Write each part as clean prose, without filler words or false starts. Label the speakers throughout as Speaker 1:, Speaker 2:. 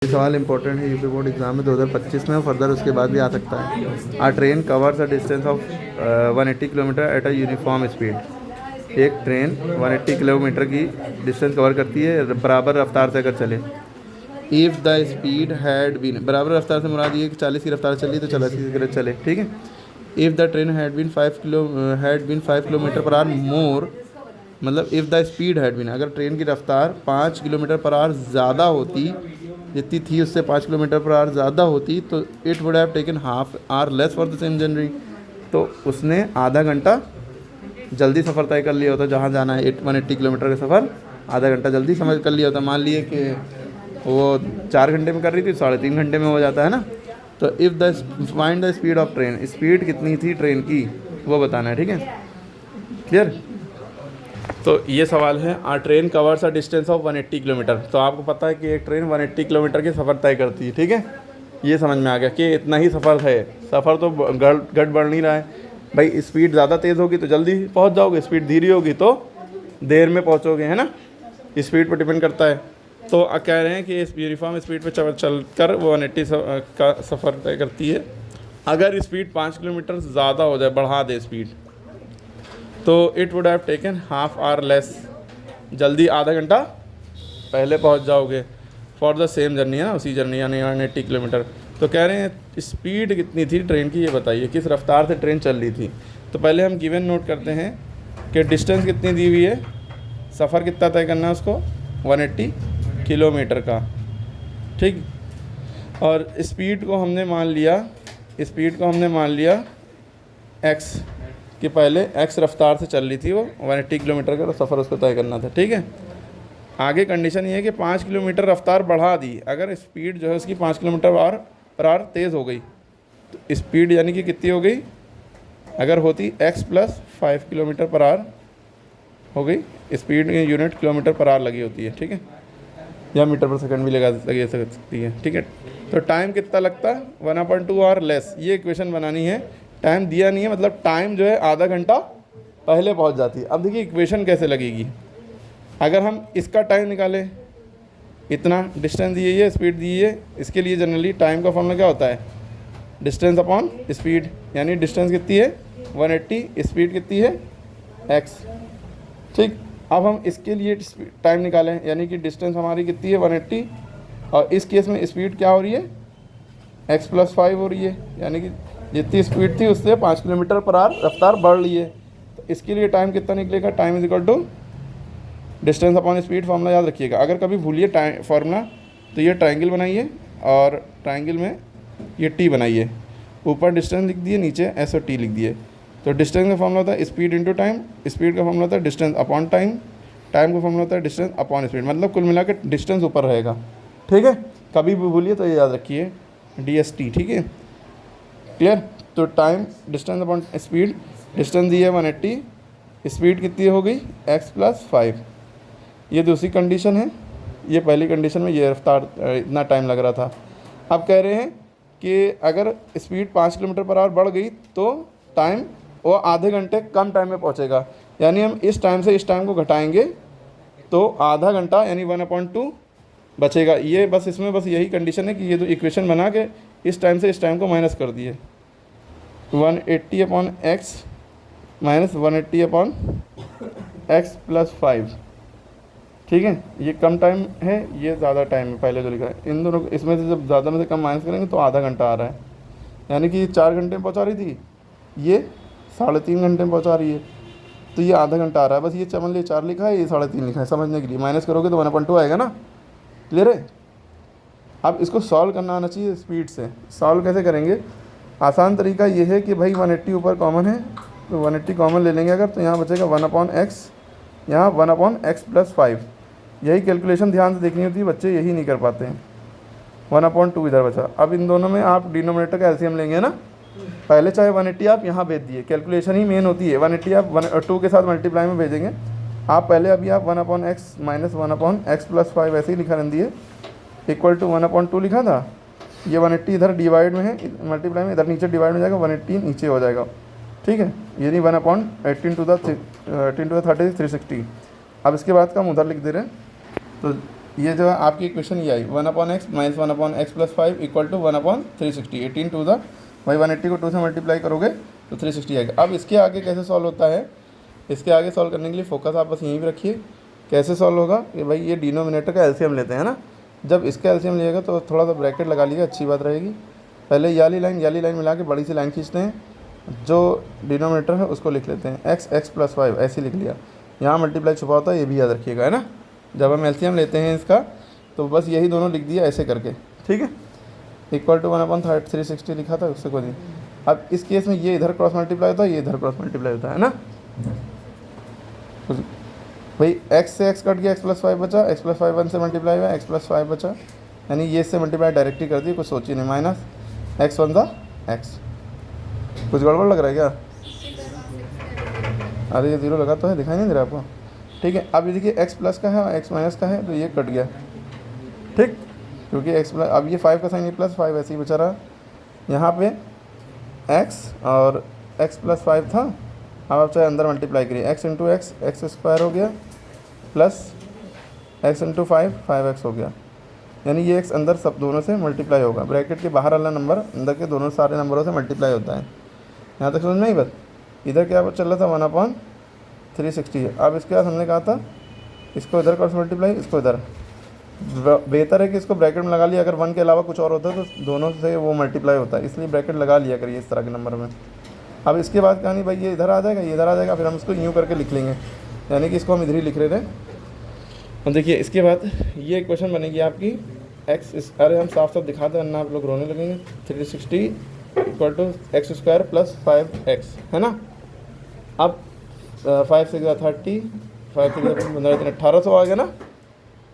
Speaker 1: सवाल इंपॉर्टेंट है UP board exam में 2025 में, फर्दर उसके बाद भी आ सकता है। A train covers a distance of 180 kilometre at a uniform speed. एक ट्रेन 180 किलोमीटर की डिस्टेंस कवर करती है बराबर रफ्तार से अगर चले। If the speed had been, बराबर रफ्तार से मुराद ये कि 40 की रफ्तार चली तो 40 की चले, ठीक है। If the train had been 5 kilometre per hour more, मतलब if the speed had been, अगर ट्रेन की रफ्तार 5 किलोमीटर पर आवर ज़्यादा होती, जितनी थी उससे 5 किलोमीटर पर आवर ज़्यादा होती, तो it would have taken half hour less for the same journey. तो उसने आधा घंटा जल्दी सफ़र तय कर लिया होता। जहाँ जाना है 180 किलोमीटर का सफ़र आधा घंटा जल्दी समझ कर लिया होता। मान लिए कि वो 4 घंटे में कर रही थी, 3.5 घंटे में हो जाता है ना। तो if the find the speed of train, speed कितनी थी ट्रेन की वो बताना है, ठीक है। क्लियर। तो ये सवाल है, a train covers a distance of 180 kilometre. तो आपको पता है कि एक ट्रेन 180 किलोमीटर के सफ़र तय करती है, ठीक है। ये समझ में आ गया कि इतना ही सफ़र है। सफ़र तो घट बढ़ नहीं रहा है भाई। स्पीड ज़्यादा तेज़ होगी तो जल्दी पहुंच जाओगे, स्पीड धीरे होगी तो देर में पहुंचोगे, है ना। स्पीड पर डिपेंड करता है। तो कह रहे हैं कि इस यूनिफॉर्म स्पीड पर चल कर वो 180 का सफ़र तय करती है। अगर स्पीड 5 किलोमीटर ज़्यादा हो जाए, बढ़ा दे स्पीड, तो it would have taken half hour less, जल्दी आधा घंटा पहले पहुंच जाओगे फॉर द सेम जर्नी, है ना, उसी जर्नी यानी 180 किलोमीटर। तो कह रहे हैं स्पीड कितनी थी ट्रेन की ये बताइए, किस रफ्तार से ट्रेन चल रही थी। तो पहले हम गिवन नोट करते हैं कि डिस्टेंस कितनी दी हुई है, सफ़र कितना तय करना है उसको, 180 किलोमीटर का, ठीक। और स्पीड को हमने मान लिया एक्स, कि पहले एक्स रफ्तार से चल रही थी वो 180 किलोमीटर का, तो सफ़र उसको तय करना था, ठीक है। आगे कंडीशन ये है कि 5 किलोमीटर रफ्तार बढ़ा दी। अगर स्पीड जो है उसकी 5 किलोमीटर पर आवर तेज़ हो गई, तो स्पीड यानी कि कितनी हो गई, अगर होती x plus 5 kilometre per our हो गई, speed unit kilometre per our लगी होती है, ठीक है, या मीटर पर सेकंड भी लगी सकती है, ठीक है। तो टाइम कितना लगता है, 1/2 आवर लेस। ये इक्वेशन बनानी है, टाइम दिया नहीं है, मतलब टाइम जो है आधा घंटा पहले पहुंच जाती है। अब देखिए इक्वेशन कैसे लगेगी। अगर हम इसका टाइम निकालें, इतना डिस्टेंस दी है, स्पीड दी है, इसके लिए जनरली टाइम का फॉर्मूला क्या होता है, डिस्टेंस अपॉन स्पीड। यानी डिस्टेंस कितनी है 180, स्पीड कितनी है x, ठीक। अब हम इसके लिए टाइम निकालें, यानी कि डिस्टेंस हमारी कितनी है 180, और इस केस में स्पीड क्या हो रही है x प्लस 5 हो रही है, यानी कि जितनी स्पीड थी उससे 5 किलोमीटर पर आवर रफ्तार बढ़ रही है। तो इसके लिए टाइम कितना निकलेगा, time is equal to distance upon speed. Formula याद रखिएगा। अगर कभी भूलिए टाइम फार्मूला, तो ये ट्रायंगल बनाइए और ट्रायंगल में ये टी बनाइए, ऊपर डिस्टेंस लिख दिए, नीचे एस और टी लिख दिए। तो डिस्टेंस का फॉर्मूला होता है स्पीड इंटू टाइम, स्पीड का फॉर्मूला होता है डिस्टेंस अपॉन टाइम, टाइम का फॉर्मूला होता है डिस्टेंस अपॉन स्पीड। मतलब कुल मिला के डिस्टेंस ऊपर रहेगा, ठीक है। कभी भी भूलिए तो ये याद रखिए DST, ठीक है। क्लियर। तो time distance upon speed, distance दी है 180, स्पीड कितनी हो गई x प्लस 5। ये दूसरी कंडीशन है। ये पहली कंडीशन में ये रफ्तार इतना टाइम लग रहा था। अब कह रहे हैं कि अगर स्पीड 5 किलोमीटर पर आवर बढ़ गई तो टाइम वो आधे घंटे कम टाइम में पहुंचेगा। यानी हम इस टाइम से इस टाइम को घटाएंगे तो आधा घंटा यानी 1/2 बचेगा। ये बस इसमें बस यही कंडीशन है कि ये जो इक्वेशन बना के इस टाइम से इस टाइम को माइनस कर दिए, 180 upon x minus 180 upon x plus 5, ठीक है। ये कम टाइम है, ये ज़्यादा टाइम है पहले जो लिखा है। इन दोनों इसमें से जब ज़्यादा में से कम माइनस करेंगे तो आधा घंटा आ रहा है, यानी कि 4 घंटे में पहुँचा रही थी, ये 3.5 घंटे में पहुँचा रही है, तो ये आधा घंटा आ रहा है। बस ये चमन लिए 4 लिखा है, ये 3.5 लिखा है, समझने के लिए। माइनस करोगे तो 1/2 आएगा ना। क्लियर है। अब इसको सॉल्व करना आना चाहिए स्पीड से। सॉल्व कैसे करेंगे, आसान तरीका ये है कि भाई 180 ऊपर कॉमन है, तो 180 कॉमन ले लेंगे अगर, तो यहाँ बचेगा 1/x, यहाँ 1/x प्लस 5। यही कैलकुलेशन ध्यान से देखनी होती है, बच्चे यही नहीं कर पाते हैं। 1/2 इधर बचा। अब इन दोनों में आप डिनोमिनेटर का एलसीएम लेंगे ना, पहले चाहे 180 आप यहाँ भेज दिए, कैलकुलेशन ही मेन होती है। 180 आप 2 के साथ मल्टीप्लाई में भेजेंगे आप, पहले अभी आप 1/x माइनस 1/x प्लस 5 ऐसे ही लिखा रहने दिए, इक्वल टू 1/2 लिखा था। ये 180 इधर डिवाइड में है, मल्टीप्लाई में, इधर नीचे डिवाइड में जाएगा, 180 नीचे हो जाएगा, ठीक है। यानी 1/18 टू द 30 360। अब इसके बाद का हम उधर लिख दे रहे हैं, तो ये जो है आपकी इक्वेशन ये आई 1/x minus 1/x plus 5 equal to 1/360। 18 to the भाई 180 को 2 से मल्टीप्लाई करोगे तो 360 आएगा। अब इसके आगे कैसे सॉल्व होता है, इसके आगे सॉल्व करने के लिए फोकस आप बस यहीं भी रखिए। कैसे सॉल्व होगा कि भाई ये डिनोमिनेटर का एलसीएम लेते हैं ना, जब इसका एलसीएम लिएगा तो थोड़ा सा ब्रैकेट लगा लीजिएगा, अच्छी बात रहेगी। पहले याली लाइन मिला के बड़ी सी लाइन खींचते हैं, जो डिनोमिनेटर है उसको लिख लेते हैं x प्लस 5 ऐसे लिख लिया। यहाँ मल्टीप्लाई छुपा होता है, ये भी याद रखिएगा, है ना। जब हम एलसीएम लेते हैं इसका तो बस यही दोनों लिख दिया ऐसे करके, ठीक है। इक्वल टू 1/360 लिखा था, उससे कोई नहीं। अब इस केस में ये इधर क्रॉस मल्टीप्लाई होता है, ये इधर क्रॉस मल्टीप्लाई होता है ना। भाई x से x कट गया, x प्लस 5 बचा, x प्लस 5 1 से मल्टीप्लाई हुआ, x प्लस 5 बचा, यानी ये इससे मल्टीप्लाई डायरेक्टली कर दी, कुछ सोची नहीं। माइनस x 1 था x, कुछ गड़बड़ लग रहा है क्या? अरे ये जीरो लगा तो है, दिखाई नहीं दे रहा आपको, ठीक है। अब ये देखिए x प्लस का है और x माइनस का है, तो ये कट गया, ठीक, क्योंकि x प्लस, अब ये 5 का साइन, ये प्लस 5 ऐसे ही बचा रहा। यहाँ पे x और x प्लस 5 था, अब आप चाहे अंदर मल्टीप्लाई करिए, x into x, x square हो गया, प्लस x इंटू 5x हो गया, यानी ये x अंदर सब दोनों से मल्टीप्लाई होगा। ब्रैकेट के बाहर वाला नंबर अंदर के दोनों सारे नंबरों से मल्टीप्लाई होता है। यहाँ तक समझ में आई बात। इधर क्या चल रहा था 1/360। अब इसके बाद हमने कहा था इसको इधर क्रॉस मल्टीप्लाई, इसको इधर। बेहतर है कि इसको ब्रैकेट में लगा लिया, अगर 1 के अलावा कुछ और होता है तो दोनों से वो मल्टीप्लाई होता है, इसलिए ब्रैकेट लगा लिया करिए इस तरह के नंबर में। अब इसके बाद कहानी भाई ये इधर आ जाएगा, ये इधर आ जाएगा, फिर हम इसको यूँ करके लिख लेंगे, यानी कि इसको हम इधर ही लिख रहे थे। अब देखिए इसके बाद ये इक्वेशन बनेगी आपकी अरे हम साफ साफ दिखाते हैं, वरना आप लोग रोने लगेंगे। 360 equal to X square plus 5x, है ना। अब 5 से 30, 5 से 15, 1800 आ गया ना।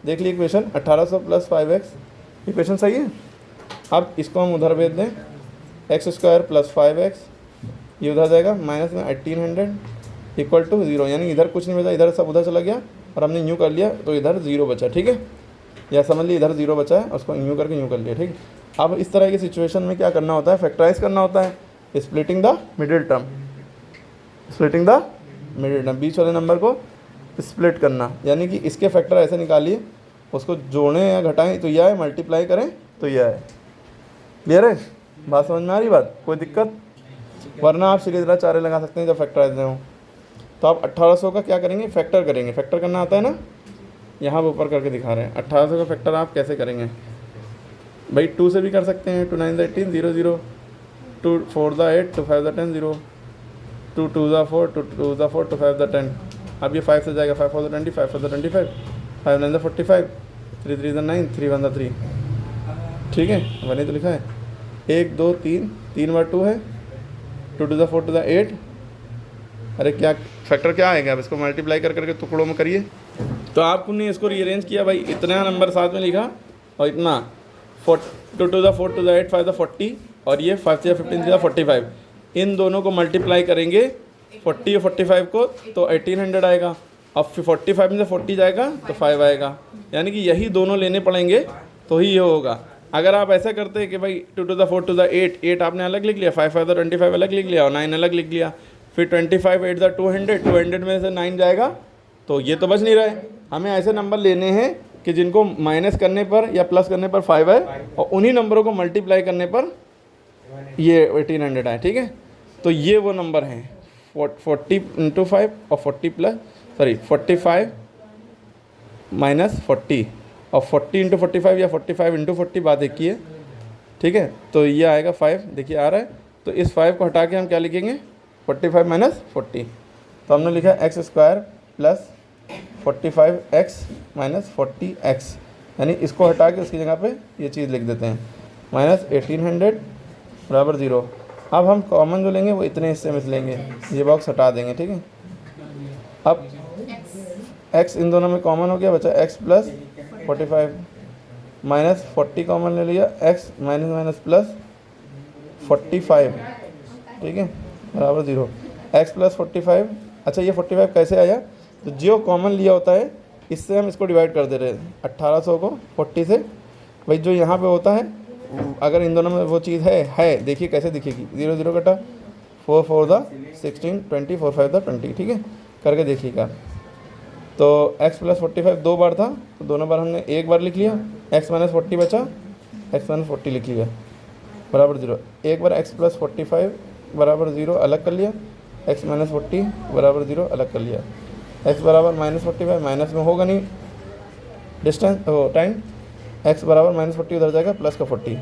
Speaker 1: देख लीजिए इक्वेशन, 1800 प्लस 5x, इक्वेशन सही है। अब इसको हम उधर भेज दें, एक्स स्क्वायर प्लस 5x, ये उधर जाएगा, माइनस में 1800 इक्वल टू 0, यानी इधर कुछ नहीं बचा, इधर सब उधर चला गया और हमने यूँ कर लिया तो इधर 0 बचा, ठीक है। या समझ लीजिए इधर 0 बचा है, उसको यूँ करके यूँ कर लिया, ठीक। अब इस तरह की सिचुएशन में क्या करना होता है, फैक्टराइज करना होता है, splitting the middle term, splitting the middle term, बीच वाले नंबर को स्प्लिट करना, यानी कि इसके फैक्टर ऐसे निकालिए, उसको जोड़ें या घटाएं तो यह है, मल्टीप्लाई करें तो यह है। क्लियर है बात, समझ में आ रही बात, कोई दिक्कत? वरना आप सीधे तरह चारे लगा सकते हैं जब फैक्टराइज हो। तो आप 1800 का क्या करेंगे, फैक्टर करेंगे, फैक्टर करना आता है ना, यहाँ पर ऊपर करके दिखा रहे हैं। 1800 का फैक्टर आप कैसे करेंगे भाई, 2 से भी कर सकते हैं, 2 9 18 0 0, 2 4 8, 2 5 10 0, 2 2 4, 2 2 4, 2 5 10। अब ये 5 से जाएगा, 5 4 20, 5 4 25, 5 9 45, 3 3 9, 3 1 3, ठीक है। वही तो लिखा है, 1 2 3, 3 बार 2 है, 2 2 4 2 8। अरे क्या फैक्टर क्या आएगा, अब इसको मल्टीप्लाई कर करके टुकड़ों में करिए। तो आपने इसको रीअरेंज किया भाई, इतना नंबर साथ में लिखा और इतना 4 2 2 4 2 8 5 40, और ये 5 3 15 3 45, इन दोनों को मल्टीप्लाई करेंगे 40 और 45 को तो 1800 आएगा। अब 45 में से 40 जाएगा तो 5 आएगा, यानी कि यही दोनों लेने पड़ेंगे तो ही ये होगा। अगर आप ऐसा करते हैं कि भाई 2 2 4 2 8, 8 आपने अलग लिख लिया, 5 5 25 अलग लिख लिया और 9 अलग लिख लिया, फिर 25 8 200, 200 में से 9 जाएगा तो ये तो बच नहीं रहा है। हमें ऐसे नंबर लेने हैं कि जिनको माइनस करने पर या प्लस करने पर 5 है और उन्हीं नंबरों को मल्टीप्लाई करने पर ये 1800 आए, ठीक है। तो ये वो नंबर हैं 40 इंटू 5 और 45 माइनस 40 और 40 इंटू 45 या 45 इंटू 40, बात एक ही है, ठीक है। तो ये आएगा 5, देखिए आ रहा है। तो इस 5 को हटा के हम क्या लिखेंगे, 45 माइनस 40। तो हमने लिखा x square plus 45x minus 40x, यानी इसको हटा के उसकी जगह पे ये चीज़ लिख देते हैं, माइनस 1800 बराबर 0। अब हम कॉमन जो लेंगे वो इतने हिस्से में लेंगे, ये बॉक्स हटा देंगे, ठीक है। अब x इन दोनों में कॉमन हो गया, बचा x प्लस 45 माइनस 40 कॉमन ले लिया, x माइनस माइनस प्लस 45, ठीक है, बराबर 0। x प्लस 45, अच्छा ये 45 कैसे आया, तो जो कॉमन लिया होता है इससे हम इसको डिवाइड कर दे रहे हैं 1800 को 40 से। भाई जो यहाँ पे होता है, अगर इन दोनों में वो चीज़ है देखिए कैसे दिखेगी, 0 0 कटा, 4 4 16 20, 4 5 20, ठीक है, करके देखिएगा। तो x प्लस 45 2 बार था, तो दोनों बार हमने एक बार लिख लिया, x माइनस 40 बचा, x माइनस 40 लिख लिया बराबर 0। एक बार x प्लस 45 बराबर 0 अलग कर लिया, x माइनस 40 बराबर 0 अलग कर लिया। x बराबर माइनस 45 माइनस में होगा नहीं डिस्टेंस टाइम, x बराबर माइनस 40 उधर जाएगा प्लस का 40,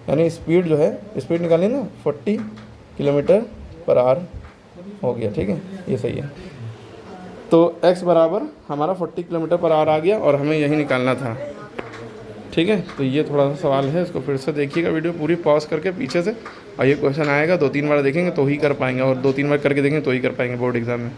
Speaker 1: यानी स्पीड जो है, स्पीड निकालिए ना 40 किलोमीटर पर आवर हो गया। ठीक है, ये सही है। तो x बराबर हमारा 40 किलोमीटर पर आवर आ गया और हमें यही निकालना था। ठीक है, तो ये थोड़ा सा सवाल है, इसको फिर से देखिएगा वीडियो पूरी पॉज करके पीछे से, और ये क्वेश्चन आएगा 2-3 बार देखेंगे तो ही कर पाएंगे, और 2-3 बार करके देखेंगे तो ही कर पाएंगे बोर्ड एग्जाम में।